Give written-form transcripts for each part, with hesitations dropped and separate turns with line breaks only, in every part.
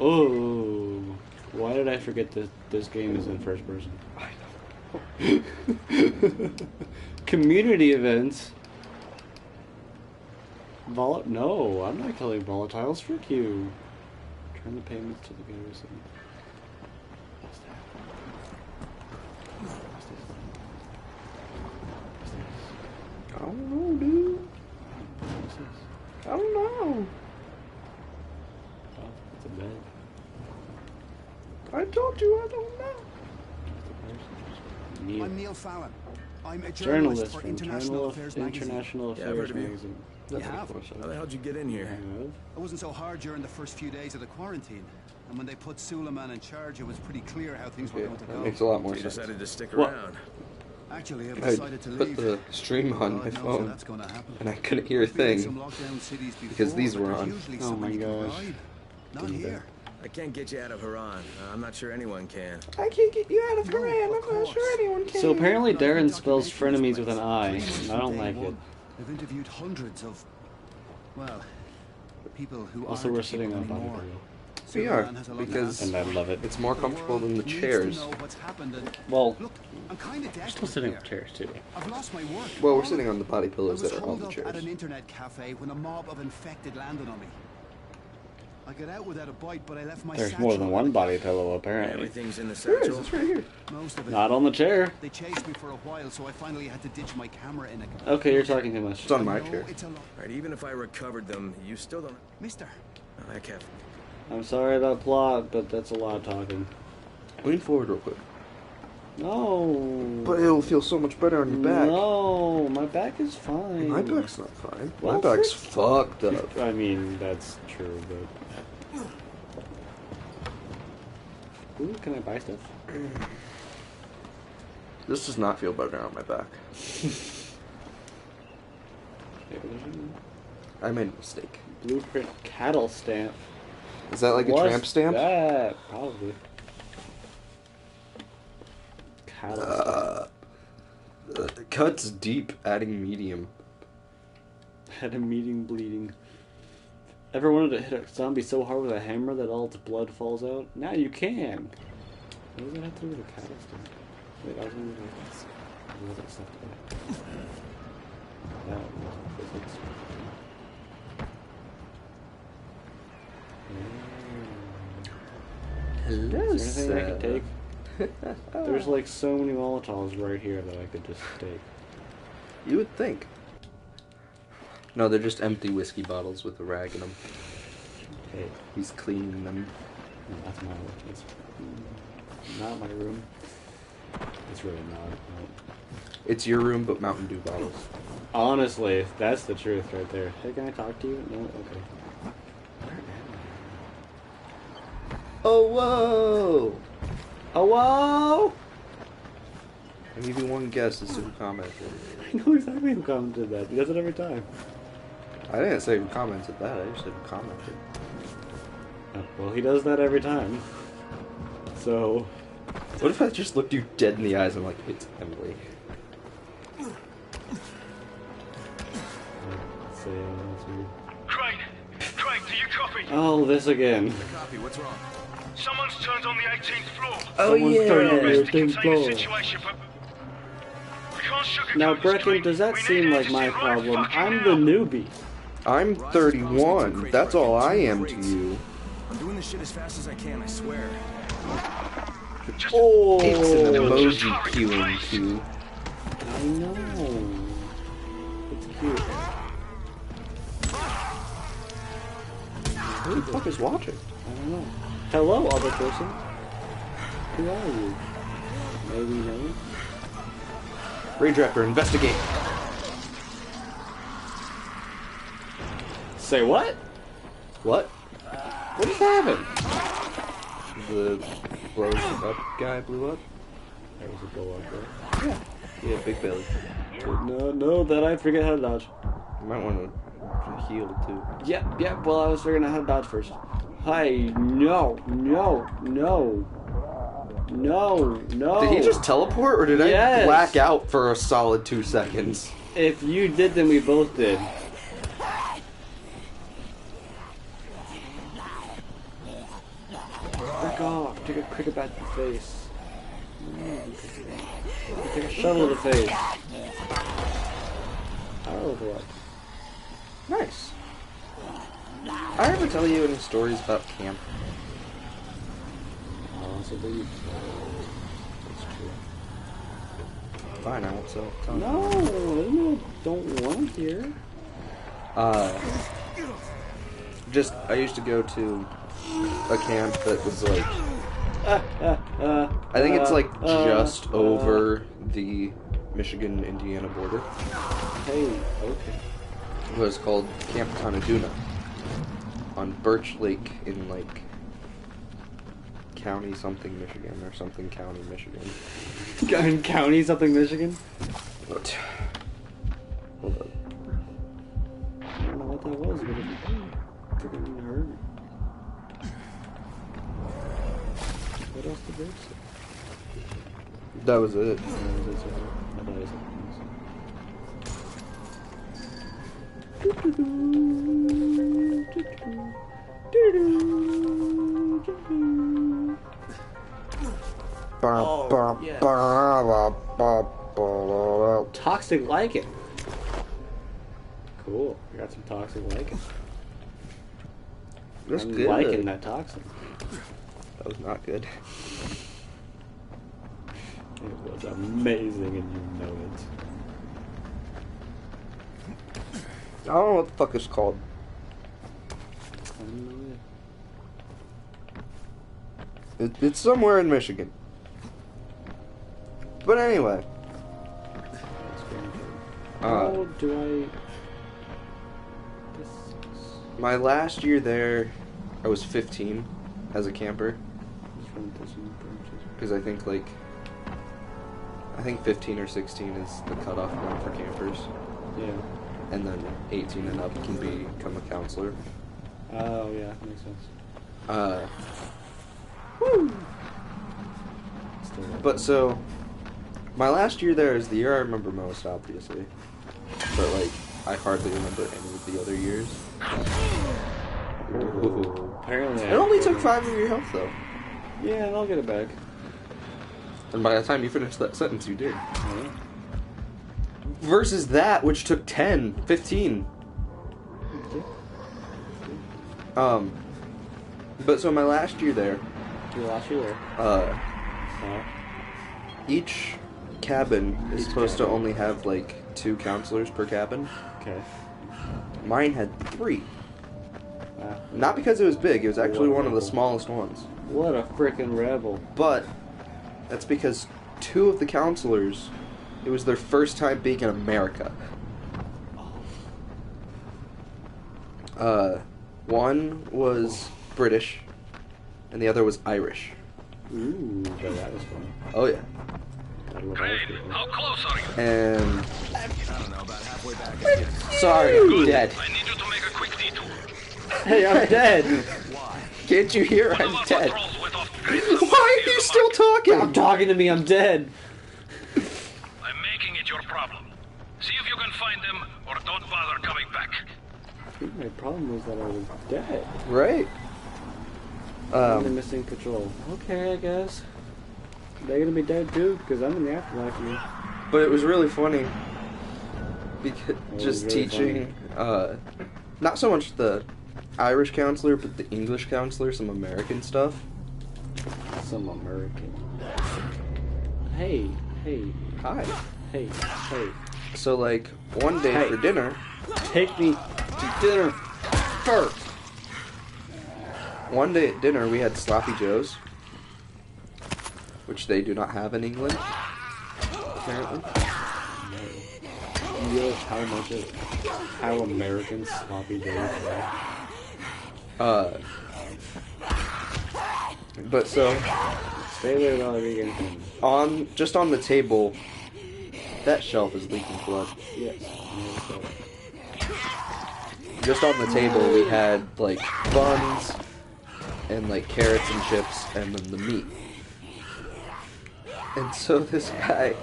Oh, why did I forget that this game is in first person?
I
know. Community events. No, I'm not killing volatiles. Frick you. Turn the payments to the garrison. What's that? What's this? What's this?
don't know, dude.
What's this?
I don't know.
Oh, it's a bed.
I told you I don't know.
I'm Neil Fallon. I'm a
Journalist
for
from
International Affairs
International Affairs magazine.
You have?
How the hell did you get in here?
It wasn't so hard during the first few days of the quarantine. And when they put Suleiman in charge, it was pretty clear how things were going to
That
go.
makes a lot more
You
sense.
decided to stick around.
Actually, I've
I
decided to
put
leave.
the stream on my
God knows
phone,
that's going to happen.
and I couldn't hear a
I've been in some
thing.
lockdown cities before,
because these
but
were
there's
on.
usually
Oh
somebody
my
who can
gosh.
ride. Not here.
I can't get you out of Haran. I'm not sure anyone can.
I can't get you out of
No,
Haran.
of
I'm not
course.
sure anyone can.
So apparently
But I've been
Darren spells
documenting
frenemies
this
with an
place
I.
3 months
I
from
don't
day
like
one.
it.
I've interviewed hundreds of, well, people who
Also,
aren't
we're sitting
people
on
anymore.
bodybuilding.
We are,
Suleiman has a lot of
because
And I love it.
it's more comfortable than the
needs to
chairs.
know what's happened and-
Well,
Look, I'm kind of
we're still
desperate
sitting
here.
on chairs too.
I've lost my work.
Well, we're
All
sitting
of
on the body
it.
pillows
I was
that are on
holed
the
up
chairs.
at an internet cafe when a mob of infected landed on me. I got out without a bite, but I left my
There's
satchel
more than
at
one
the
body
cafe.
pillow apparently.
Everything's in the
There it is.
satchel.
It's right here.
Most of it.
Not on the chair.
They chased me for a while, so I finally had to ditch my camera in a...
Okay, you're talking too much.
It's on
I
my
know
chair.
It's a lot.
Right, even if I recovered them, you still don't...
Mister,
Oh, that cat.
I'm sorry about plot, but that's a lot of talking.
Lean forward real quick.
No.
But it'll feel so much better on your back.
No, my back is fine.
My back's not fine.
Well,
My back's
frick.
fucked up.
I mean, that's true, but... Ooh, can I buy stuff?
This does not feel better on my back. I made a mistake.
Blueprint cattle stamp.
Is that like a
What's
tramp stamp?
that? Probably. Cattle stamp.
Cuts deep, adding medium.
Had a meeting bleeding. Ever wanted to hit a zombie so hard with a hammer that all its blood falls out? Now you can! What does that have to do with a cattle stamp? Wait, I was gonna do this. What was that stuff today? That wasn't physics.
Hello,
Is there anything I can take? There's like so many Molotovs right here that I could just take.
You would think. No, they're just empty whiskey bottles with a rag in them.
Hey,
He's cleaning them.
no, that's my room. It's not my room. It's really not. No.
It's your room, but Mountain Dew bottles.
Honestly, that's the truth right there. Hey, can I talk to you? No? Okay.
Oh, whoa!
Oh, whoa!
I'll give you one guess as to who commented.
I know exactly who commented that. He does it every time.
I didn't say who commented that, I just said who commented.
Oh, well, he does that every time. So...
What if I just looked you dead in the eyes and I'm like, it's Emily?
Let's see, that's weird.
Crane, do you copy?
Oh, this again.
Copy, what's wrong?
Someone's turned on the 18th floor.
Oh,
Someone's turning on
Best
the
to
18th
contain the
floor.
situation, but we can't sugarcoat
Now,
this,
Brecken,
Crane.
does that
We
seem
need
like my
answers right
problem?
fucking
I'm
now.
the newbie.
I'm 31. That's all I am to you.
I'm doing this shit as fast as I can, I swear.
Oh!
It's an
Just
emoji
hurry,
queuing
please.
queue.
I know. It's cute.
Who the fuck is watching?
I don't know. Hello, other person. Who are you? Maybe no?
Rage Raptor, investigate.
Say what?
What?
What just happened?
The blows up guy blew up?
There was a blow up there.
Yeah, big belly.
No, that I forget how to dodge.
You might want to heal too.
Yep, well I was figuring out how to dodge first. Hi, no.
Did he just teleport or did I
Yes.
black out for a solid 2 seconds?
If you did, then we both did. Fuck off. Take a cricket bat to the face. Take a shovel to the face. I'll level up.
Nice. I ever tell you any stories about camp?
So they...
That's true. Fine, I won't tell you.
No, I don't want to hear.
Just, I used to go to a camp that was like, I think it's like just over the Michigan-Indiana border.
Hey, okay.
It was called Camp Conaduna on Birch Lake in like County something Michigan or something County Michigan.
In County something Michigan?
What? Hold up.
I don't know what that was, but it freaking hurt. What else did they say?
That was it.
I thought it was Toxic lichen. Cool. I got some toxic lichen.
That's
I'm
good.
liking that toxin.
That was not good.
It was amazing, and you know it.
I don't know what the fuck it's called.
I don't know
It's somewhere in Michigan. But anyway.
How do I...
My last year there, I was 15 as a camper. Because I think 15 or 16 is the cutoff point for campers.
Yeah.
And then 18 and up can become a counselor.
Oh, yeah, that makes sense.
Woo! But so, my last year there is the year I remember most, obviously. But like, I hardly remember any of the other years.
Ooh. Apparently,
It only took 5 of your health though.
Yeah, and I'll get it back.
And by the time you finished that sentence, you did.
Yeah.
Versus that, which took 10, 15. But so my last year there,
Your last year there?
each cabin is supposed to only have like 2 counselors per cabin.
Okay.
Mine had 3. Not because it was big, it was actually
What a
one of the
rebel.
smallest ones.
What a frickin' rebel.
But that's because 2 of the counselors, it was their first time being in America. One was British, and the other was Irish.
Ooh, that was fun.
Oh yeah.
I love
Crane,
Irish people.
how close are you?
And
I don't know, about halfway back.
sorry, I'm dead.
I need you to make a quick detour.
Hey, I'm dead!
Why?
Can't you hear?
One of
I'm
our
dead.
patrols went off grid.
Why are you still talking?
I'm talking to me, I'm dead!
I'm making it your problem. See if you can find them, or don't bother coming back.
I think my problem was that I was dead.
Right.
I'm the missing patrol. Okay, I guess. They're gonna be dead too, because I'm in the afterlife here.
But it was really funny because
was
just
really
teaching, not so much the Irish counselor, but the English counselor some American stuff.
Some American. Hey.
Hi.
Hey.
So like one day
Hey.
for dinner,
Take me to dinner first!
one day at dinner we had sloppy joes, which they do not have in England, apparently.
You realize how American sloppy joes are?
But so
Stay there while I begin things.
just on the table, that shelf is leaking blood.
Yes.
Just on the table we had like buns and like carrots and chips and then the meat. And so this guy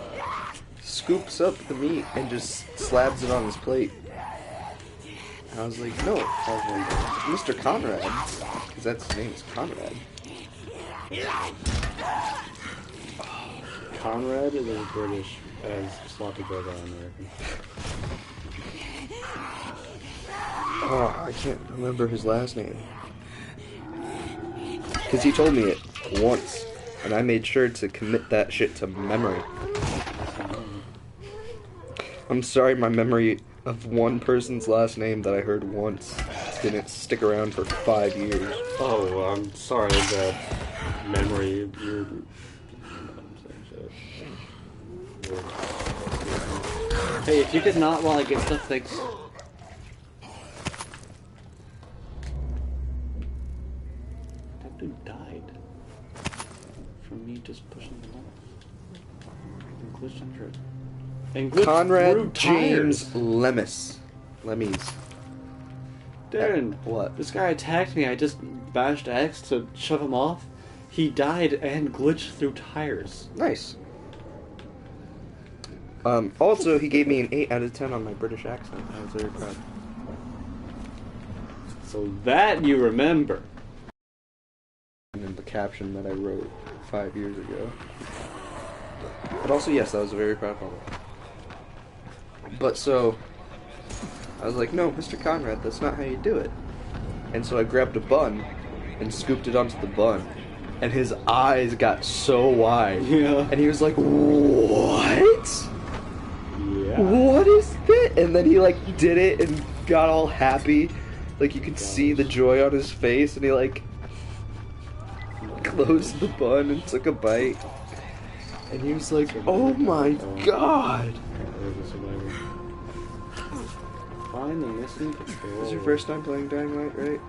scoops up the meat and just slabs it on his plate. And I was like, no, Mr. Conrad, because that's his name is Conrad.
Conrad is as British as sloppy burger American.
Oh, I can't remember his last name. Because he told me it once, and I made sure to commit that shit to memory. I'm sorry my memory of one person's last name that I heard once didn't stick around for 5 years.
Oh, I'm sorry that memory of your... Hey, if you could not while I get stuff fixed... That dude died. From me just pushing them off. And glitched under it. And glitched
Conrad
through
James
tires.
Lemmies.
Darren,
What?
This guy attacked me. I just bashed X to shove him off. He died and glitched through tires.
Nice. Also, he gave me an 8 out of 10 on my British accent. I was very proud.
So that you remember.
And in the caption that I wrote 5 years ago. But also, yes, that was a very proud moment. But so, I was like, no, Mr. Conrad, that's not how you do it. And so I grabbed a bun and scooped it onto the bun. And his eyes got so wide.
Yeah.
And he was like, what?
Yeah.
What is that? And then he like did it and got all happy. Like you could see the joy on his face, and he like closed the bun and took a bite. And he was like, oh my god.
Find the missing control.
This is your first time playing Dying Light, right?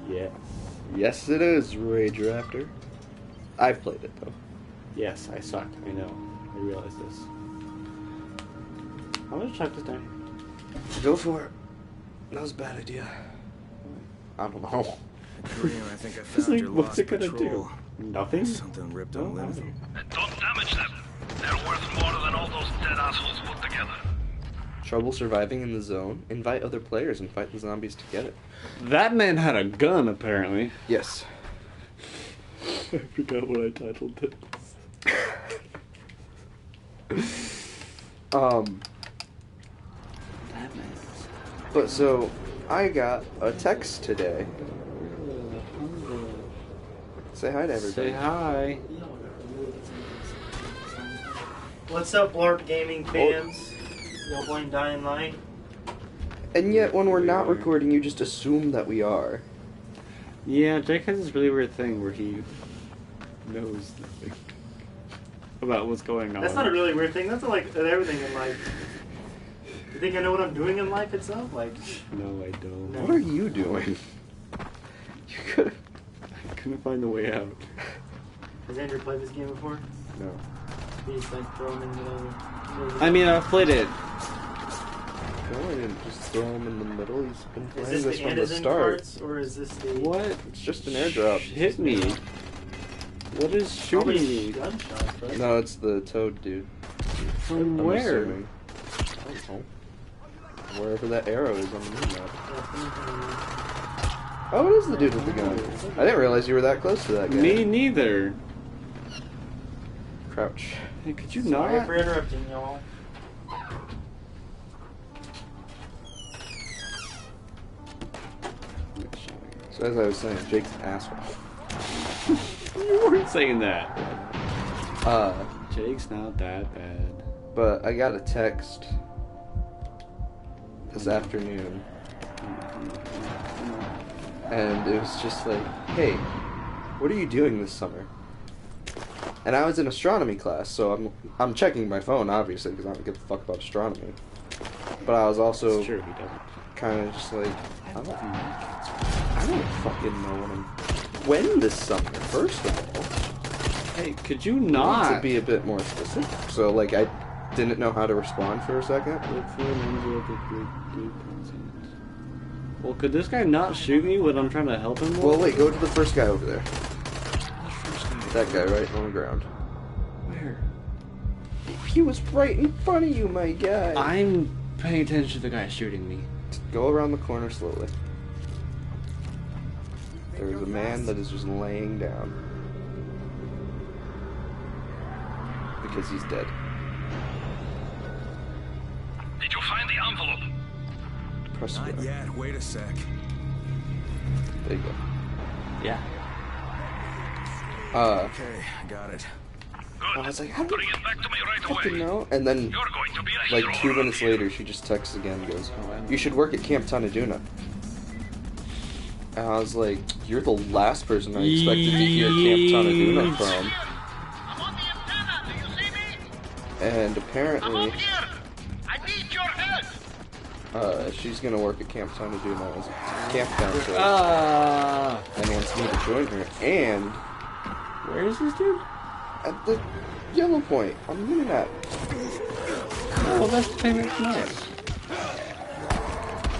Yeah.
Yes, it is, Rage Raptor. I've played it, though.
Yes, I suck. I know. I realize this. I'm gonna check this down.
Go for it. That was a bad idea. I don't know.
Green, I think I
It's
found
like,
your
what's
lost
it gonna
patrol.
do? Nothing?
Something ripped a limb from.
Don't damage them. They're worth more than all those dead assholes put together.
Trouble surviving in the zone? Invite other players and fight the zombies to get it.
That man had a gun, apparently.
Yes.
I forgot what I titled this. That man.
But so, I got a text today. Say hi to everybody.
Say hi.
What's up, Blurp Gaming fans? Y'all playing Dying Light?
And yet, when we're not recording, you just assume that we are.
Yeah, Jake has this really weird thing where he knows nothing about what's going on.
That's not a really weird thing. That's like everything in life. You think I know what I'm doing in life itself? Like,
No, I don't.
No.
What are you doing? You could.
I couldn't find the way out.
has Andrew played this game before?
No.
He's like thrown in the.
I mean, I've played it.
No, I didn't just throw him in the middle. He's been
Is
playing
this
this
the
from the
Anderson
start.
cards, or is this the?
What?
It's just an airdrop.
Hit me. What is shooting
Probably
me?
gunshots, right?
No, it's the Toad dude.
From
I'm
where?
assuming. I don't know. Wherever that arrow is on the minimap. Oh, it is the dude with the gun. I didn't realize you were that close to that guy.
Me neither.
Crouch.
Hey, could you
Sorry
not?
for interrupting y'all.
So as I was saying, Jake's an asshole.
You weren't saying that.
Uh,
Jake's not that bad.
but I got a text this afternoon, and it was just like, "Hey, what are you doing this summer?" And I was in astronomy class, so I'm checking my phone obviously because I don't give a fuck about astronomy. But I was also
It's true, he doesn't.
kind of just like, I don't fucking know when this summer. First of all,
Hey, could you
I need
not?
to be a bit more specific. So like, I didn't know how to respond for a second.
Look for a member of the group present. Well, could this guy not shoot me when I'm trying to help him?
Well, wait, go to the first guy over there. That guy right on the ground.
Where?
He was right in front of you, my guy.
I'm paying attention to the guy shooting me.
Go around the corner slowly. There's a man that is just laying down. because he's dead.
Did you find the envelope?
Press
Not
square.
yet. Wait a sec.
There you go.
Yeah.
Okay, got it.
Good.
I was like, how do
Bring it back to me right
fucking
away.
know? And then,
You're going to be a
like,
hero
2
around
minutes
here.
later, she just texts again and goes, you should work at Camp Tanaduna. And I was like, you're the last person I expected to hear Camp Tanaduna from.
I'm on the antenna. Do you see me?
And apparently,
here. I need your help.
she's gonna work at Camp Tanaduna as a camp counselor and wants me to join her. And
Where is this dude?
at the Yellow Point on the Minimap.
Oh, that's the famous nice.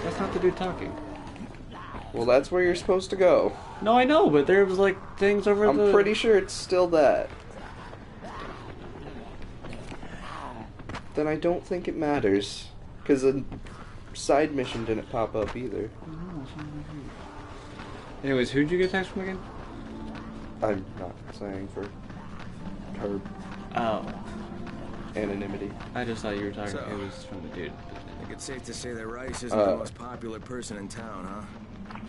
That's not the dude talking.
Well, that's where you're supposed to go.
No, I know, but there was like things over
I'm
the...
pretty sure it's still that. Then I don't think it matters. Because a side mission didn't pop up either.
Anyways, who'd you get text from again?
I'm not saying for her
Oh.
anonymity.
I just thought you were talking.
So-
It was from the dude.
I think it's safe to say that Rice isn't the most popular person in town, huh?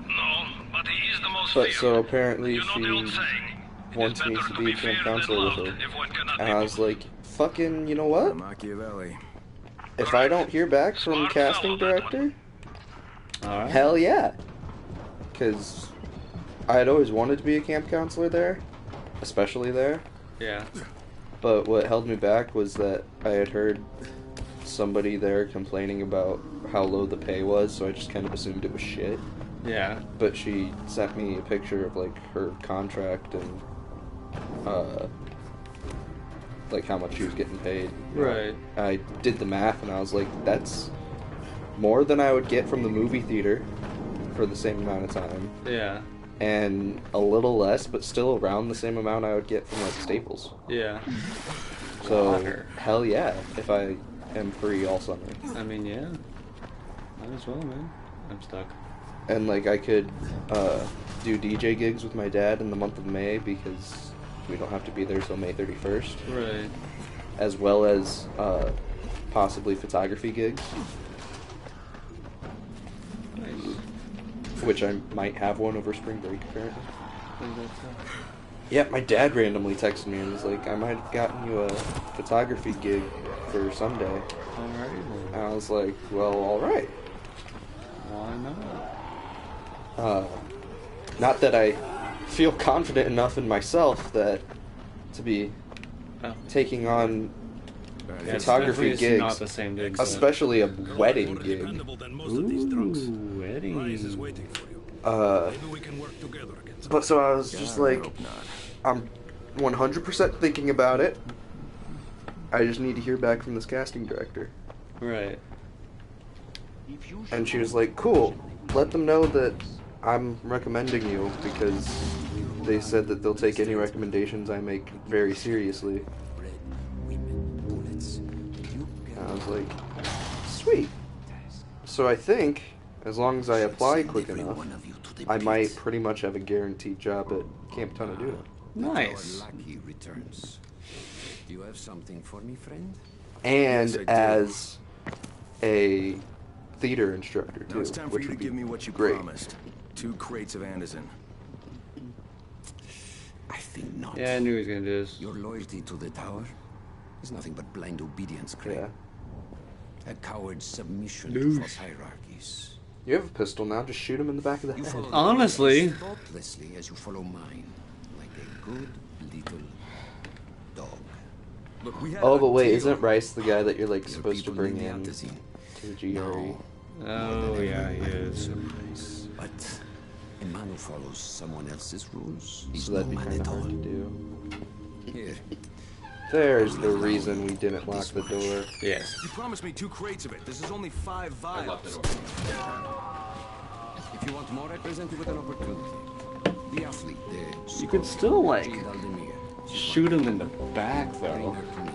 No, but he is the most
But
feared.
so apparently
You know the old
she
saying. It
wants
is
me
better
to
to
be a
feared
camp
than
counselor with
loved
her.
if one cannot
And
be
I was
both.
like, fucking, you know what?
Machiavelli.
If I don't hear back from
Smart
casting
fellow, that
director,
Alright.
hell yeah. Because I had always wanted to be a camp counselor there, especially there.
Yeah.
But what held me back was that I had heard somebody there complaining about how low the pay was, so I just kind of assumed it was shit.
Yeah.
But she sent me a picture of like her contract and like how much she was getting paid.
Right.
I did the math and I was like, that's more than I would get from the movie theater for the same amount of time.
Yeah.
And a little less, but still around the same amount I would get from like Staples.
Yeah.
So
Water.
hell yeah, if I am free all summer.
I mean, yeah. Might as well, man. I'm stuck.
And like I could do DJ gigs with my dad in the month of May because we don't have to be there till May 31st.
Right.
As well as possibly photography gigs,
Nice.
which I might have one over spring break apparently.
Think that's so.
Yeah, my dad randomly texted me and was like, I might have gotten you a photography gig for Sunday.
Alright.
And I was like, well, alright.
Why not?
Not that I feel confident enough in myself that to be
Oh.
taking on
Yeah, it's
photography
definitely
gigs,
not the same dude. but-
especially a wedding
More
gig.
dependable than most of these drunks.
Ooh, wedding.
Rise is waiting for you. Maybe we can work together against
But so I was just
God, I
like,
hope not.
I'm 100% thinking about it. I just need to hear back from this casting director.
Right.
And she was like, cool, let them know that I'm recommending you because they said that they'll take any recommendations I make very seriously. And I was like, sweet. So I think, as long as I apply quick enough, I might pretty much have a guaranteed job at Camp Tanaduna.
Nice.
Lucky returns. Do you have something for me, friend?
And
Yes, I do.
as a theater instructor,
Now
too,
it's time for
which
you to
would be
give me what you
great.
promised. 2 crates of Anderson.
I think not.
Yeah, I knew he was gonna do this.
Your loyalty to the tower is nothing but blind obedience, Craig.
Yeah.
A coward's submission to
Douche.
false hierarchies.
You have a pistol now, just shoot him in the back of the
You
head.
follow
Honestly.
as thoughtlessly as you follow mine, like a good little dog.
Look, we had
Oh,
a
but wait,
deal.
isn't Rice the guy that you're like
Your
supposed to
people
bring
need the
in
antizin.
to the GRE?
Oh, yeah, he is.
But a man who follows someone else's rules is
So
no
that'd be
man
kind of
at all.
hard to do.
Here,
There's the reason we didn't lock the door.
Yes.
You promised me 2 crates of it. This is only 5 vials.
if you want more, I present you with an opportunity. The athlete, the
You could still, like,
Jean Aldemir.
shoot him in the back,
Bring
though.
her to me.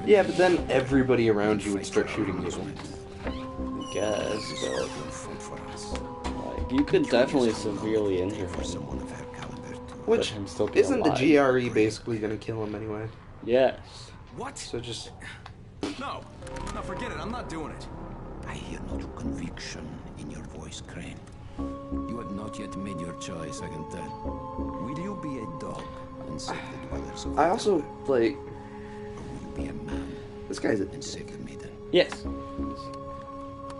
Yeah, but then everybody around you would start shooting you.
I guess, but
Will fight for us.
like, you could definitely severely injure
For
him.
someone of her caliber, too.
Which
him still be
isn't the
alive.
GRE basically going to kill him anyway?
Yes.
What?
So just...
No. No, forget it. I'm not doing it.
I hear no conviction in your voice, Crane. You have not yet made your choice, I can tell. Will you be a dog and save the dwellers of the
I also, like...
Or will you be a man
This guy's a...
and save the maiden?
Yes.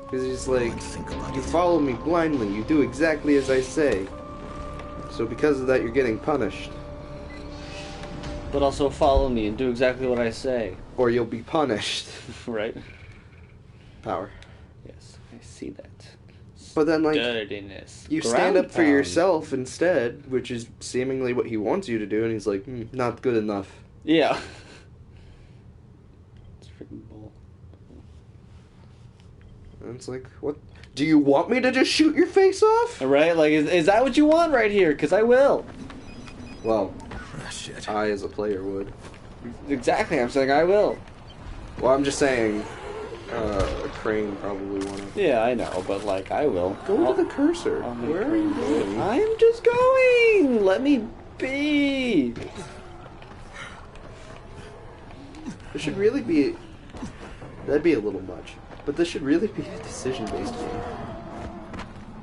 Because he's like,
Think about
you
it.
follow me blindly, you do exactly as I say. So because of that, you're getting punished.
But also follow me and do exactly what I say.
Or you'll be punished.
Right?
Power.
Yes, I see that.
But then, like,
Dirtiness.
you
Ground
stand up for
pound.
yourself instead, which is seemingly what he wants you to do, and he's like, not good enough.
Yeah. It's freaking bull.
And it's like, what? Do you want me to just shoot your face off?
Right? Like, is that what you want right here? Because I will.
Well,
Ah, shit.
I as a player would.
Exactly, I'm saying I will.
Well, I'm just saying, Crane probably wanna...
Yeah, I know, but like, I will.
Go to the cursor.
I'll make
Where are you
Crane
going?
I'm just going! Let me be!
There should really be... That'd be a little much. But this should really be a decision-based game.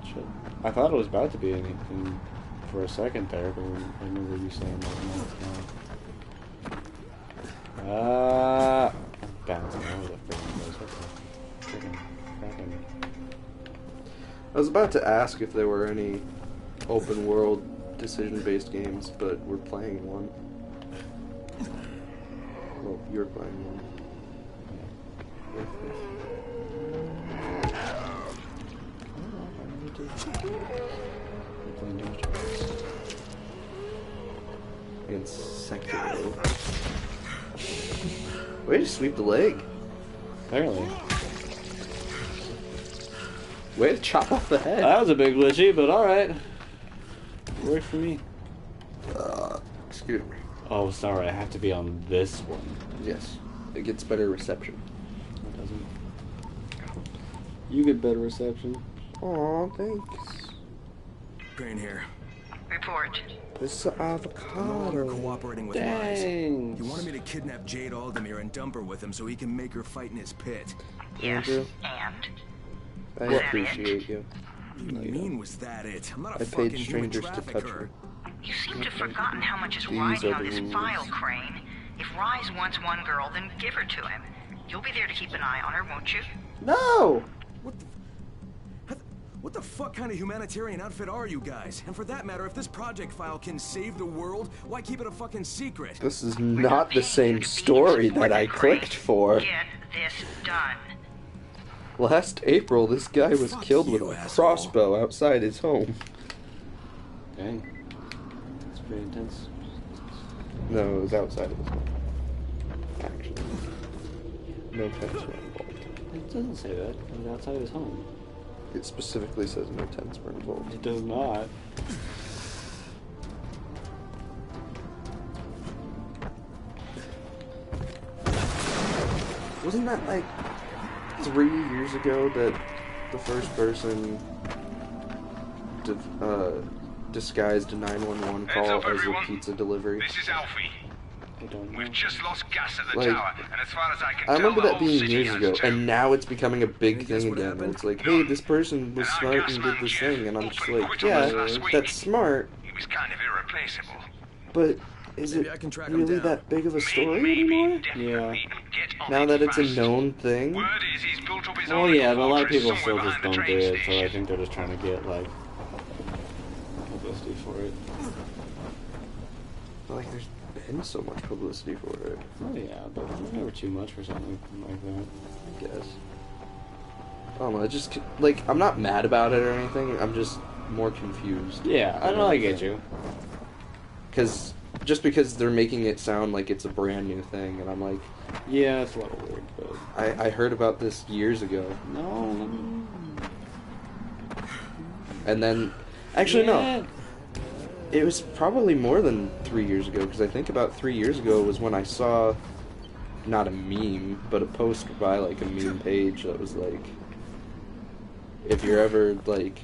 Shit. I thought it was about to be anything for a second there, but I remember you saying that. No, it's not. I'm bouncing over the freaking place. What the freaking cracking.
I was about to ask if there were any open-world decision-based games, but we're playing one. Well, you're playing one. Against Sekiro. Way to sweep the leg.
Apparently.
Way to chop off the head.
That was a big glitchy, but alright. Worked for me.
Excuse me.
Oh, sorry, I have to be on this one.
Yes. It gets better reception.
It doesn't. You get better reception.
Aw, thanks.
Crane here.
Report.
This
No longer
avocado.
cooperating with Rise.
Dang.
You wanted me to kidnap Jade Aldemir and dump her with him so he can make her fight in his pit.
Yes.
Andrew?
And?
I
Was that
appreciate you.
What do you mean was that it? I'm not a
I
fucking
paid
human
strangers to touch
trafficker.
her.
You seem to have forgotten how much is
These
riding
are
on
the
this
rules.
file, Crane. If Rise wants one girl, then give her to him. You'll be there to keep an eye on her, won't you?
No!
What the fuck kind of humanitarian outfit are you guys? And for that matter, if this project file can save the world, why keep it a fucking secret?
This is not the same story that I clicked for.
Get this done.
Last April, this guy was
Fuck
killed with
you,
a
asshole.
crossbow outside his home.
Dang. That's pretty intense.
No, it was outside of his home. Actually. No tents were involved.
It doesn't say that. It was outside of his home.
It specifically says no tents were involved.
It does not.
Wasn't that like 3 years ago that the first person disguised a 911
Heads
call
up,
as a
everyone.
pizza delivery?
This is Alfie.
I don't know.
We've just lost gas at the
Like,
tower, and as far as I can
I
tell,
remember
the
that
whole
being
city
years
has
ago,
too.
and now it's becoming a big
And guess
thing
what
again.
happened?
It's like, hey, this person was
And our
smart and
gas
did this
man,
thing, and I'm just
opened
like,
quick on us
yeah,
last week.
that's smart,
He was kind of irreplaceable.
but is
Maybe
it
I can track him
really
down.
that big of a story
Maybe,
anymore?
definitely,
Yeah.
and get on
Now
it
that it's a
fast.
known thing?
Word is he's built up his
Oh
own
yeah,
little
but a lot of
fortress
people still
somewhere
just
behind
don't
the
do
train
it, so I
station.
think they're just trying to get, like, publicity for it.
Like, there's been so much publicity for it,
Oh yeah, but never too much for something like that.
I guess. I don't know, it just, like, I'm not mad about it or anything, I'm just more confused.
Yeah, I know, I get you.
Because, just because they're making it sound like it's a brand new thing, and I'm like,
Yeah, it's a little weird, but...
I heard about this years ago.
No, let me...
And then, actually,
Yeah.
no. It was probably more than 3 years ago, because I think about 3 years ago was when I saw, not a meme, but a post by, like, a meme page that was like, if you're ever, like,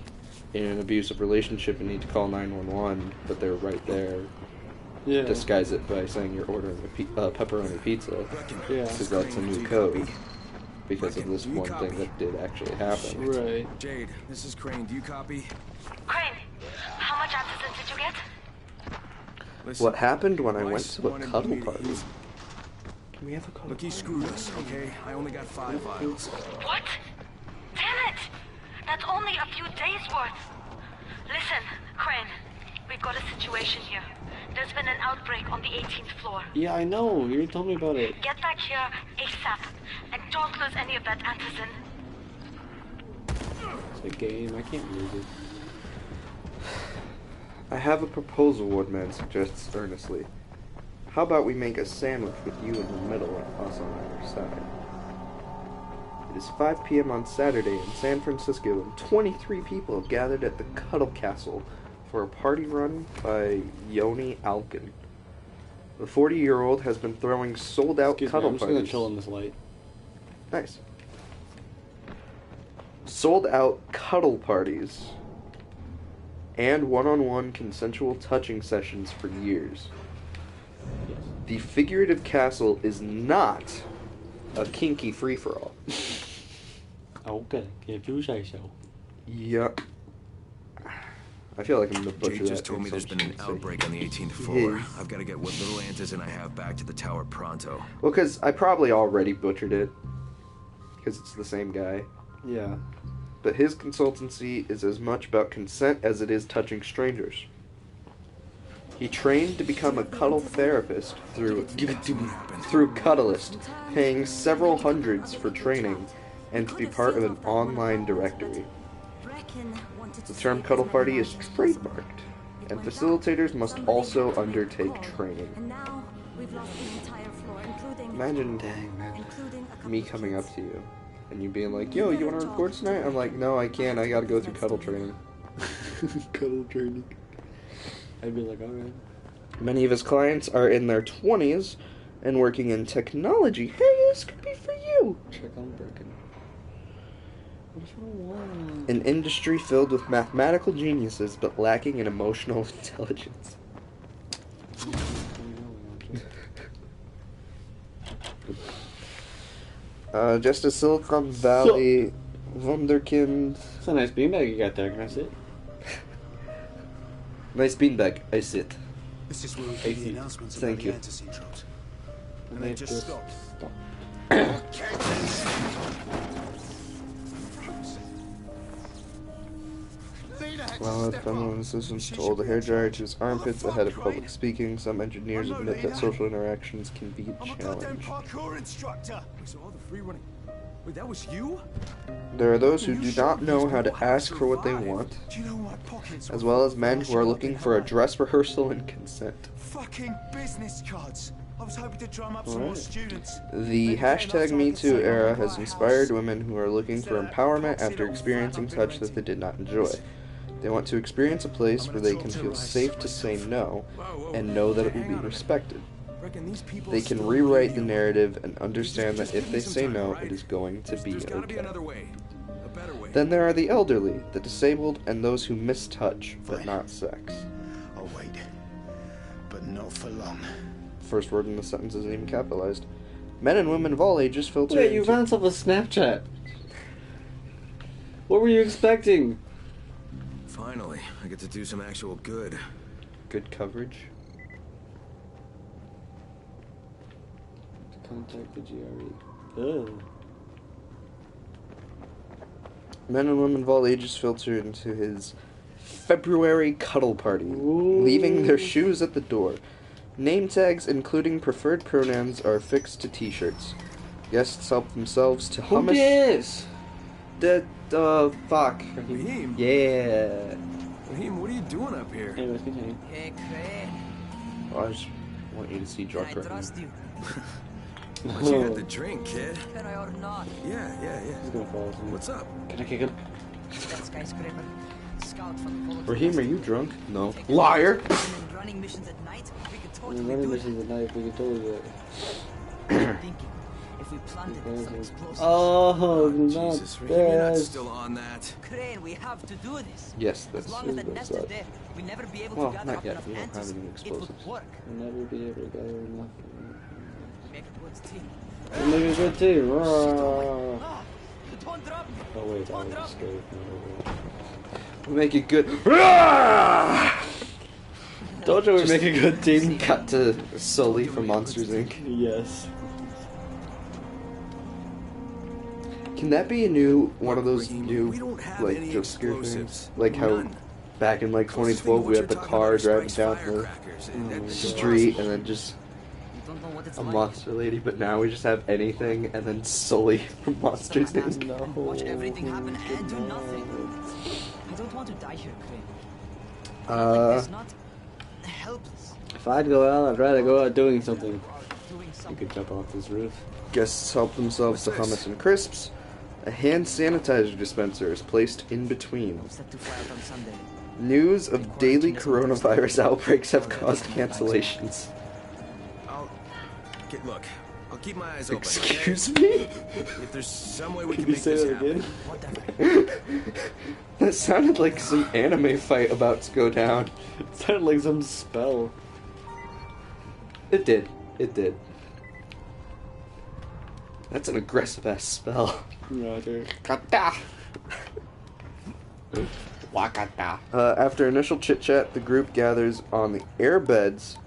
in an abusive relationship and need to call 911, but they're right there,
Yeah.
disguise it by saying you're ordering a pepperoni pizza.
Yeah.
Because that's a new code. Because of this one thing that did actually happen.
Right.
Jade, this is Crane. Do you copy?
Crane, how much antizin did you get?
Listen,
What happened when I went
Rice
to a
wanted
cuddle
me to
party?
use-
Can we have a cuddle
Look, he
party?
screwed us, okay? I only got 5 vials.
What? Damn it! That's only a few days worth. Listen, Crane, we've got a situation here. There's been an outbreak on the 18th floor.
Yeah, I know. You told me about it.
Get back here ASAP, and don't lose any of that antizin.
It's a game. I can't lose it.
I have a proposal, Woodman suggests earnestly. How about we make a sandwich with you in the middle and us on either side? It is 5 p.m. on Saturday in San Francisco, and 23 people have gathered at the Cuddle Castle for a party run by Yoni Alkin. The 40-year-old has been throwing sold-out
Excuse me,
cuddle
I'm just
parties.
gonna chill in this light.
Nice. Sold-out cuddle parties and one-on-one consensual touching sessions for years.
Yes.
The figurative castle is not a kinky free-for-all.
Okay, if you say so.
Yep. I feel like I'm gonna butcher
Jade
that.
just told me
thing,
there's
so
been
I'm
an
just gonna say
outbreak on the 18th
he
floor.
is.
I've got to get what little antizin I have back to the tower pronto.
Well, because I probably already butchered it. Because it's the same guy.
Yeah.
But his consultancy is as much about consent as it is touching strangers. He trained to become a cuddle therapist through Cuddlist, paying several hundreds for training and to be part of an online directory. The term cuddle party is trademarked, and facilitators must also undertake training. Imagine, dang man, me coming up to you and you being like, "Yo, you want to record tonight?" I'm like, "No, I can't. I gotta go through cuddle training."
Cuddle training. I'd be like, alright.
Many of his clients are in their 20s and working in technology. Hey, this could be for you.
Check on Birkin. What if I want?
An industry filled with mathematical geniuses but lacking in emotional intelligence. Just a Silicon Valley wunderkind.
It's a nice beanbag you got there. Can I sit?
Nice beanbag. I sit.
This is where we
Hey,
get the announcements
thank
about
you.
the antizin drops.
And they just stopped.
While at feminine assistants to hold a hairdryer to his armpits ahead of public speaking, some engineers admit that social interactions can be a
I'm a goddamn
challenge.
parkour instructor.
Wait, so all the free running... Wait, that was you?
There are those who do not know how to ask for what they want,
Do you know my pockets
as
were
well as
full
men
of
who are
cash
looking
up
for a
in
dress rehearsal and consent.
fucking business cards. I was hoping to drum up some more
Alright.
students.
The hashtag MeToo era has inspired women who are looking for empowerment after experiencing touch that they did not enjoy. They want to experience a place where they can feel safe to say no and know that it will be respected.
Reckon these people
They can
still
rewrite
believe
the
you.
narrative and understand
Just
that if
give
they
me some
say
time,
no,
right?
it is going to be
There's gotta be
okay.
another way. A better way.
Then there are the elderly, the disabled, and those who miss touch, but not sex.
Oh wait, but not for long.
First word in the sentence isn't even capitalized. Men and women of all ages filter
Wait, you
into...
found yourself a Snapchat. What were you expecting?
Finally, I get to do some actual good.
Good coverage.
Contact the GRE. Oh.
Men and women of all ages filter into his February cuddle party,
Ooh.
leaving their shoes at the door. Name tags, including preferred pronouns, are affixed to t-shirts. Guests help themselves to
Who
hummus...
dis?
Fuck.
Raheem?
Yeah.
Raheem, what are you doing up here?
Anyways, continue.
Hey, Crane.
Well, I just want you to see
Can
drunk
I
right
trust
now.
you?
But you had the drink, kid.
Can I or not?
Yeah.
He's gonna fall asleep.
What's up?
Can I kick him?
That skyscraper. Scout for the Polar
Raheem, are you drunk? No.
Take
Liar!
and running missions at night. We could
When
totally
running
do it.
missions at night, we can totally do it.
I'm thinking, if if we planted some explosives.
Oh, not
Jesus, Rick, you're not
this.
still on that.
Crane, we have to do this.
Yes,
As
that's
long as that
true.
nest
That's
is there, we'll never be able
Well,
to gather
not
up
yet.
enough
We don't have
antis.
any
It
explosives.
would work.
We'll never be able to gather enough.
Make a good team.
We'll make a good team. Roar.
Ah, don't drop me.
Oh wait, I
Don't
was
drop me.
scared.
Make it good.
Don't you we make a good team?
Cut to Sully from Monsters Inc.
Yes.
Can that be a new one of those
Raheem,
new
we don't have
like
any
jump scare
explosives.
things? Like how
None.
back in like
Closest
2012
thing to
we
what
had the
you're talking
car
about is
driving
Frank's
down the
firecrackers. That's
street and then just
You don't know what it's
a
like.
monster lady, but now we just have anything and then Sully from Monsters Inc.
No.
Watch everything happen and do nothing. I don't want to die here, Crane. It's not helpless.
If I'd go out, I'd rather go out doing something.
Doing
You
something.
could jump off this roof.
Guests help themselves to
What's this?
hummus and crisps. A hand sanitizer dispenser is placed in between.
I'm set to fly out on Sunday.
News of daily coronavirus outbreaks have caused cancellations.
Look, I'll keep my eyes open.
Excuse
okay?
me?
If there's some way we
Can
can
you
make
say
this
that
happen.
again?
Whatever.
That sounded like some anime fight about to go down.
It sounded like some spell.
It did. It did. That's an aggressive ass spell.
Roger.
Kata. After initial chit chat, the group gathers on the air beds,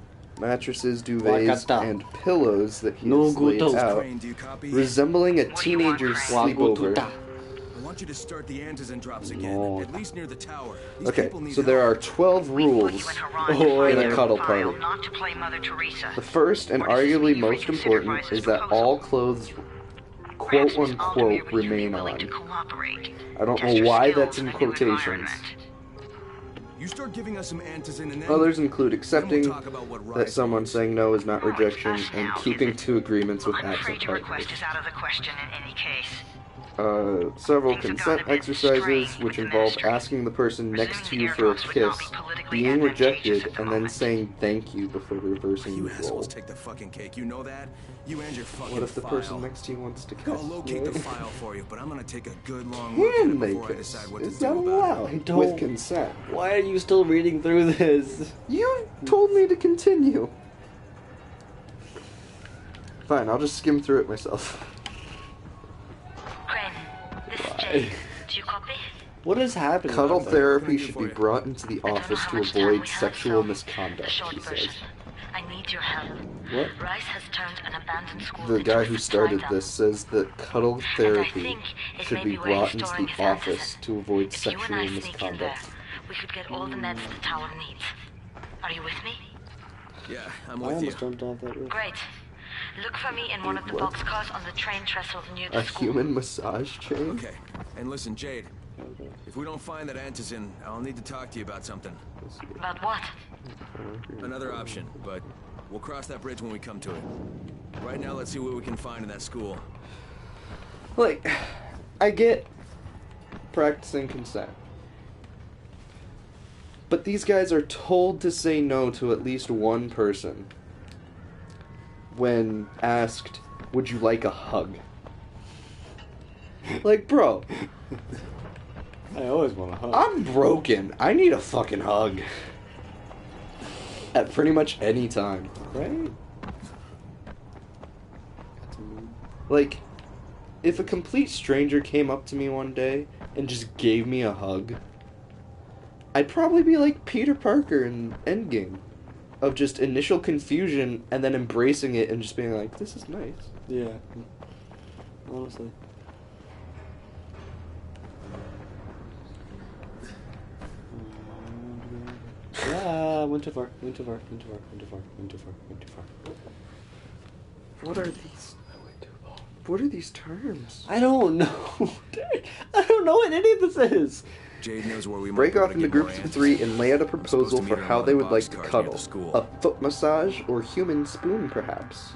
mattresses, duvets,
Wakata.
and pillows that he
No
has laid
good.
out,
Crane, do you copy?
resembling a
What do you want,
teenager's
Crane?
sleepover.
Wagututa.
I want you to start the antizen drops again,
No.
at least near the tower. These
Okay,
people need
so there
help.
are 12
We put
rules.
you in Haran
Oh,
to find
in a
your
cuddle
file,
party.
not to play Mother Teresa.
The first and
Or does this
arguably
mean you
most
reconsider
important
Bryce's
is that
proposal?
all clothes, quote
Ransoms
unquote,
ultimately should be
remain
willing
on.
to cooperate.
I don't
Test
know
your
why
skills
that's in
a new
quotations.
environment.
You start giving us some antizen and then...
Others include accepting
Then we'll talk about what
that
Rise
someone
wants.
saying no is not
Oh, it's
rejection,
us
and
now,
keeping
is it?
to agreements with
I'm
absent
afraid your
partners.
request is out of the question in any case.
Several
Things have
consent
gotten a bit
exercises,
strained
which
with the
involve
ministry.
asking the person next to
Presuming
you for a
airdrops would not
kiss,
be politically
being
advantageous
rejected,
at the
and then
moment.
saying thank you before reversing
You
the
assholes
role.
take the fucking cake, you know that? You and your fucking
What if the
file.
person next to you wants to kiss?
I'll locate the
you?
file for you, but I'm gonna take a good long look at it
Can they
before I
kiss?
decide what to
Is
do
that
about
allowed?
it.
don't-
With consent.
Why are you still reading through this?
You told me to continue. Fine, I'll just skim through it myself.
Crane, this is
Why?
Jade. Do you copy?
What is happening?
Cuddle
out there?
therapy
do
should
for
be
you?
brought into the
I don't know
office
how
to
much time
avoid
we have,
sexual
so
misconduct,
the short
he says.
version. I need your help.
What?
Rice has turned an abandoned school
The
into
guy
a
who
supply
started
dump.
this says that cuddle
And I
therapy
think it
should
may
be
be where
brought
he's
into
storing
the
his
office
antizen.
to avoid
If you and
sexual
I sneak in there,
misconduct.
we could get all the meds the tower needs. Are you with me?
Yeah, I'm
I
with you.
almost jumped off that roof.
Great. Look for me in one of the
What?
boxcars on the train trestle near the
A
school.
human massage chain?
Okay, and listen, Jade,
Okay.
if we don't find that antizen, I'll need to talk to you about something.
About what?
Another option, but we'll cross that bridge when we come to it. Right now, let's see what we can find in that school.
Like, I get practicing consent. But these guys are told to say no to at least one person when asked, would you like a hug? Like, bro,
I always want to hug.
I'm broken. I need a fucking hug. At pretty much any time, right? Like, if a complete stranger came up to me one day and just gave me a hug, I'd probably be like Peter Parker in Endgame. Of just initial confusion and then embracing it and just being like, this is nice.
Yeah. Honestly. Yeah, went too far. Went too far. Went too far. Went too far. Went too far. Went too far.
What are these? What are these terms?
I don't know. I don't know what any of this is.
Jade knows where we
Break
might be able
off
to
into
get more
groups of
answers.
3 and lay out a
supposed to
proposal
meet
for
her
how
on
they
one
would like
of
to
the boxcars near
cuddle.
the school.
A foot massage or human spoon, perhaps.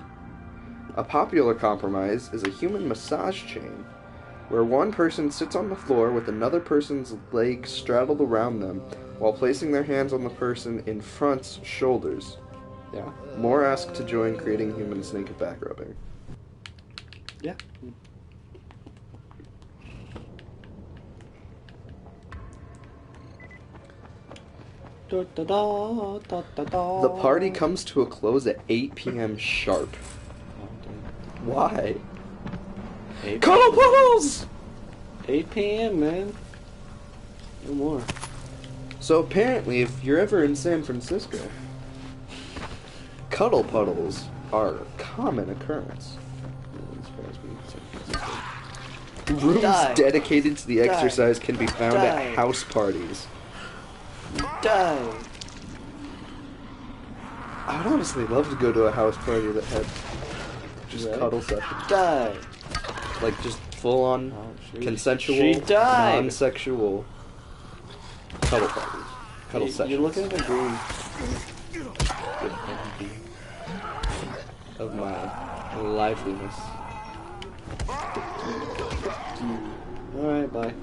A popular compromise is a human massage chain, where one person sits on the floor with another person's legs straddled around them while placing their hands on the person in front's shoulders. Yeah. More ask to join creating human snake back rubbing.
Yeah.
The party comes to a close at 8 p.m. sharp. Why? Cuddle puddles!
8 p.m., man. No more.
So apparently, if you're ever in San Francisco, cuddle puddles are a common occurrence. Rooms dedicated to the exercise can be found at house parties.
Die.
I would honestly love to go to a house party that had just cuddle sessions.
Die.
Like just full on consensual,
she died.
non-sexual cuddle parties. Cuddle sessions.
You're looking at the green
of my liveliness.
Alright, bye.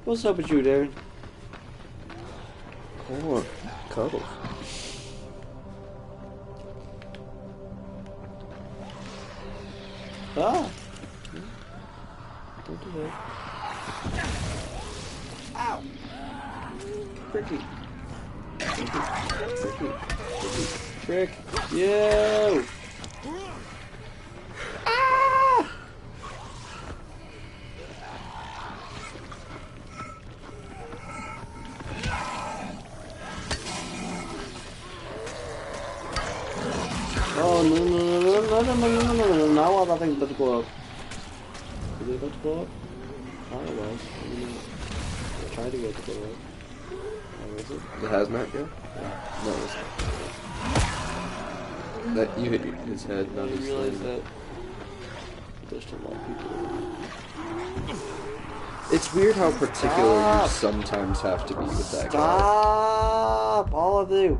What's up with you, Darren?
Oh, cuddles.
Ah! Don't do that. Ow! Pricky. Frick. Yo! Ah! Oh, no. Now that thing's about to blow up. Is it about to blow up? Oh, it was. I tried to get it to blow up. Oh, is it?
The hazmat guy?
Yeah.
No, it's not. That you hit his head, not his
realize
leg.
that there's a lot of people.
It's weird how particular you sometimes have to be with that guy.
Stop! All of you,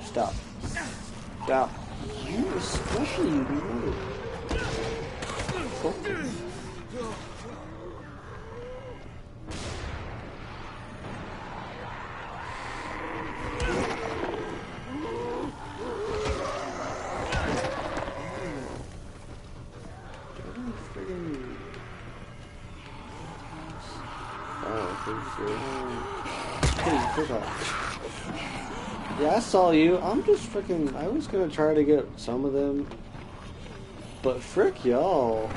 stop. Stop. You, especially you, know. Yeah, I saw you. I'm just freaking. I was gonna try to get some of them, but frick y'all.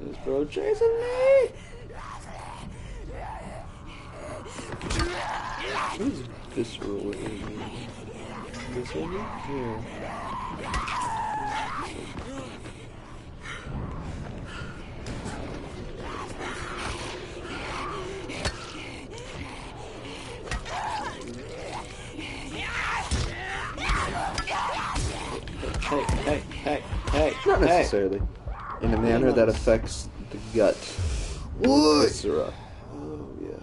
This bro chasing me.
Who's visceral in me?
This one? Yeah. Hey.
Not necessarily. In a manner that affects the gut.
What?
Viscera.
Oh, yeah.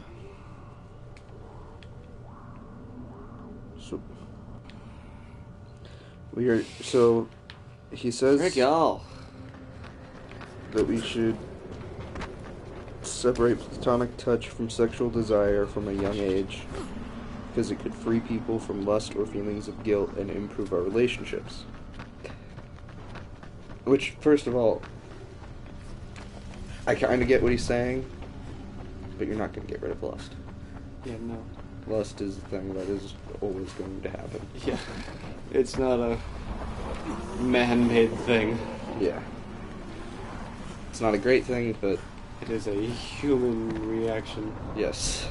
So he says
Frick y'all.
that we should separate platonic touch from sexual desire from a young age, because it could free people from lust or feelings of guilt and improve our relationships. Which, first of all, I kind of get what he's saying, but you're not going to get rid of lust.
Yeah, no.
Lust is the thing that is always going to happen.
Yeah. It's not a man-made thing.
Yeah. It's not a great thing, but...
It is a human reaction.
Yes.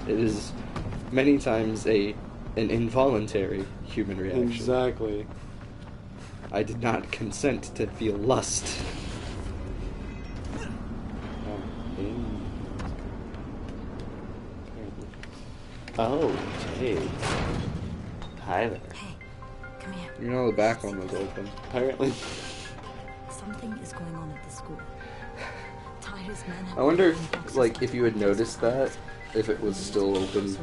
It is many times an involuntary human reaction.
Exactly.
I did not consent to feel lust.
Oh, Jade. Hi there.
Hey, come here.
You know the back one was open.
Apparently.
Something is going on at the school. Tyler's men have
I wonder,
boxes
like, if you had noticed that, if it was still open.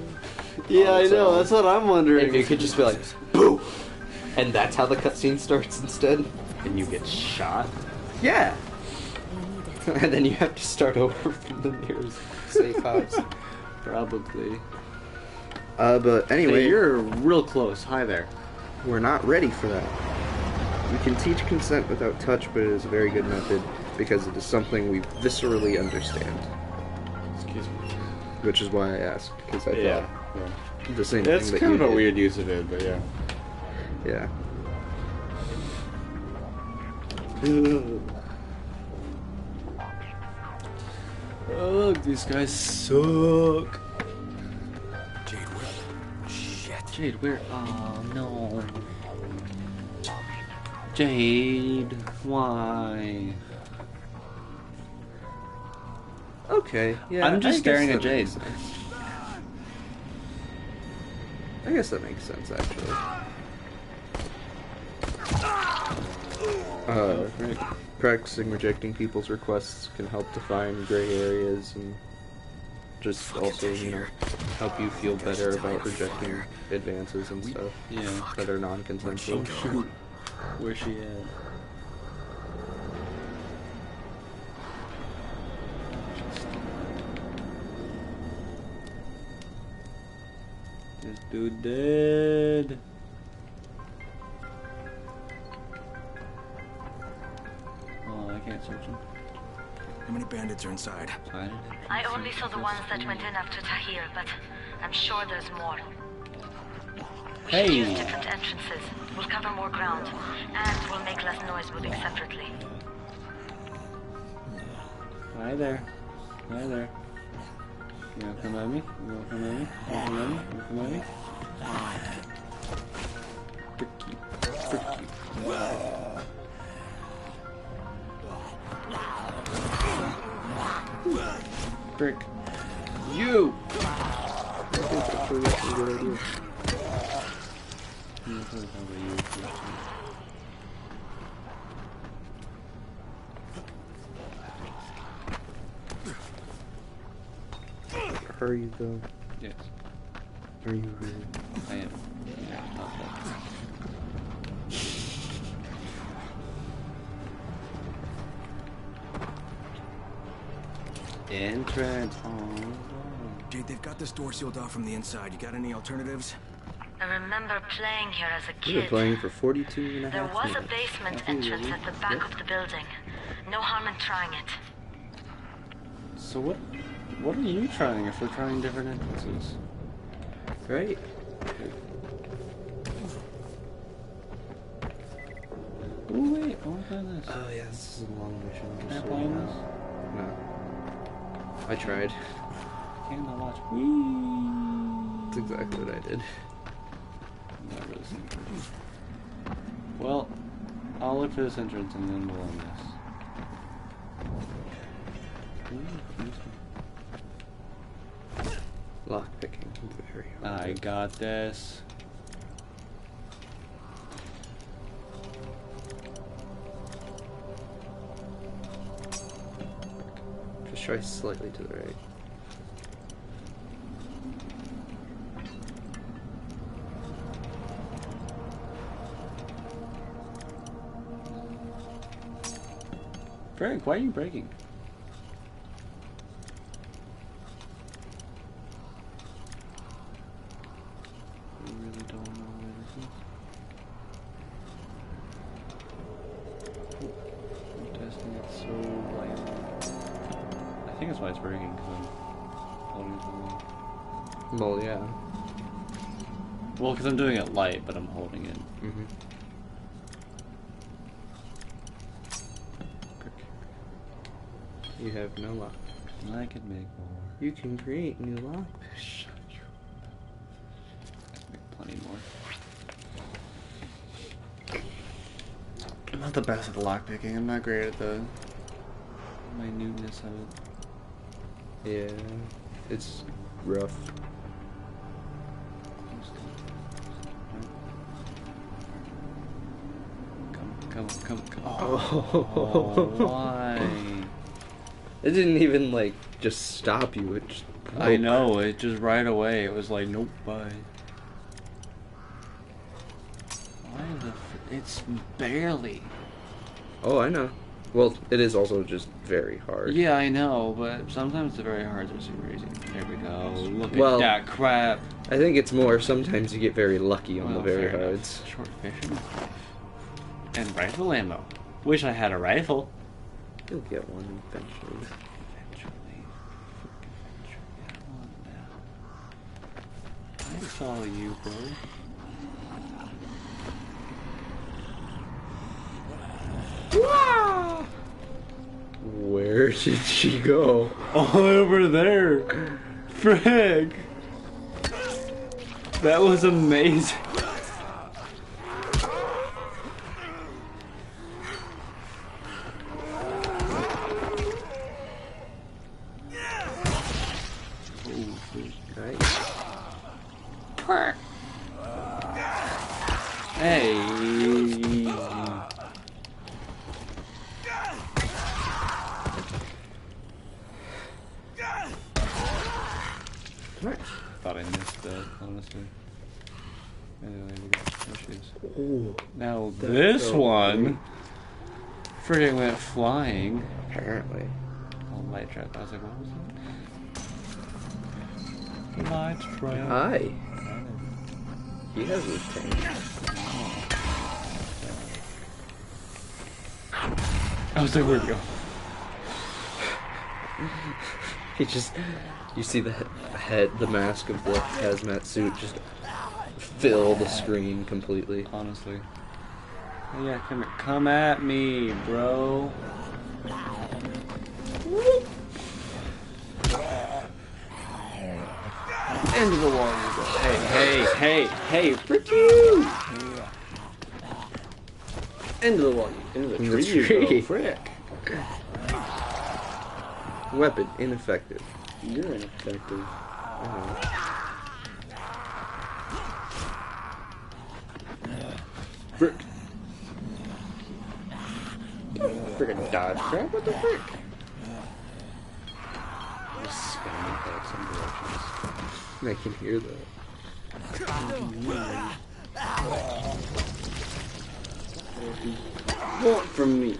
Yeah, I know. That's what I'm wondering.
If you could just be like, boo! And that's how the cutscene starts instead.
And you get shot?
Yeah. And then you have to start over from the nearest safe house.
Probably.
But anyway,
Hey, you're real close. Hi there.
we're not ready for that. We can teach consent without touch, but it is a very good method because it is something we viscerally understand.
Excuse me.
Which is why I asked, because I
Yeah.
thought the same
It's
thing that
kind
you
of a
did.
weird use of it, but yeah.
Yeah.
Oh, these guys suck.
Jade, where? Shit.
Jade, where? Oh, no. Jade, why?
Okay, yeah.
I'm just
I
staring
guess
at
that
Jade.
makes sense. I guess that makes sense, actually. Practicing rejecting people's requests can help define gray areas and just also, you know, help you feel better about rejecting advances and stuff that are non-consensual.
Oh, shoot. Where's she at? This dude dead. Oh, I can't search him.
How many bandits are inside?
I only saw the ones that went in after Tahir, but I'm sure there's more. We should use different entrances. We'll cover more ground, and we'll make less noise moving separately.
Hi there. Hi there. You gonna come at me? You gonna come at me? You gonna come at me? You gonna come at me? Fricky. Fricky. Frick. You!
I think actually that's a good idea. Hurry though.
Yes.
Are you really?
I am. Yeah, not that. Entrance. Oh.
Jade, they've got this door sealed off from the inside. You got any alternatives?
I remember playing here as a
We've been
kid.
playing for 42 and a
There
half
was a
minutes.
basement entrance at the back of the building. No harm in trying it.
So what are you trying if we're trying different entrances?
Right?
Oh wait, I want to play this.
Oh yeah, this is a long mission.
Can I
Just
play
so you know.
this?
No. I tried.
Can't I watch? Whee!
That's exactly what I did.
I'm not really seeing it. Well, I'll look for this entrance and then we'll end this.
Lockpicking. Very hard.
I got this.
Just try slightly to the right.
Frank, why are you breaking? I really don't know where this is. I'm testing it so lightly. I think that's why it's breaking, because I'm holding it too long.
Well, yeah.
Well, because I'm doing it light, but I'm holding it.
Mm-hmm. You have no luck.
I can make more.
You can create new luck.
Shut you. I can make plenty more. I'm not the best at the lockpicking. I'm not great at the minuteness of it.
Yeah, it's rough.
Come.
Oh,
Why?
It didn't even like just stop you. It just broke.
I know. It just right away. It was like, nope, bye. Why the? It's barely.
Oh, I know. Well, it is also just very hard.
Yeah, I know, but sometimes the very hards are super easy. There we go. Look
Well,
at that crap.
I think it's more sometimes you get very lucky on the very
fair
hards.
enough. Short fishing. And rifle ammo. Wish I had a rifle.
You'll get one eventually.
I saw you, bro.
Where did she go?
All over there. Frick. That was amazing. Hey. Thought I missed that, honestly. Anyway, there she is.
Ooh,
now this one freaking went flying.
Apparently.
Oh, light trap. I was like, what was that? Light trap.
Hi. He has his tank.
I was like, where'd it go?
He just, you see the head, the mask of the hazmat suit just fill the screen completely.
Honestly. Oh, yeah, come at me, bro. Into the wall you go. Hey, frick you! Into the wall, into the tree you go, frick.
Weapon, ineffective.
You're ineffective. Frick. Frickin' dodge crap, what the frick? Just spamming back some directions.
I can hear that.
Want from me?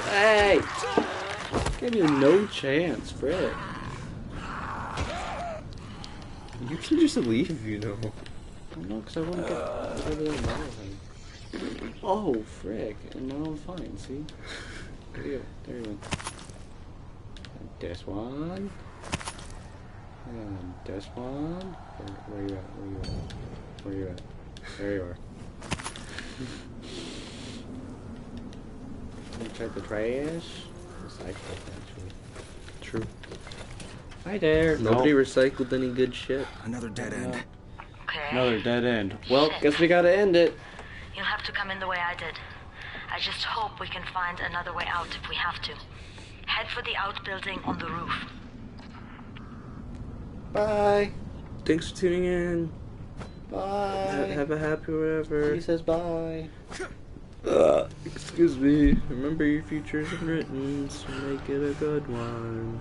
Hey! Give you no chance, Fred.
You can just leave, you know.
No, because I want to get rid of that bottle thing. Oh, frick. And now I'm fine, see? There you go. This one. And this one. Where you at? Where you at? There you are. Check the trash. Recycle, actually.
True.
Hi there.
Nobody recycled any good shit.
Another dead end.
Okay.
Another dead end. Well, guess we gotta end it.
You'll have to come in the way I did. I just hope we can find another way out if we have to. Head for the outbuilding on the roof.
Bye.
Thanks for tuning in.
Bye.
Have a happy whatever.
He says bye.
Excuse me. Remember your future's written, so make it a good one.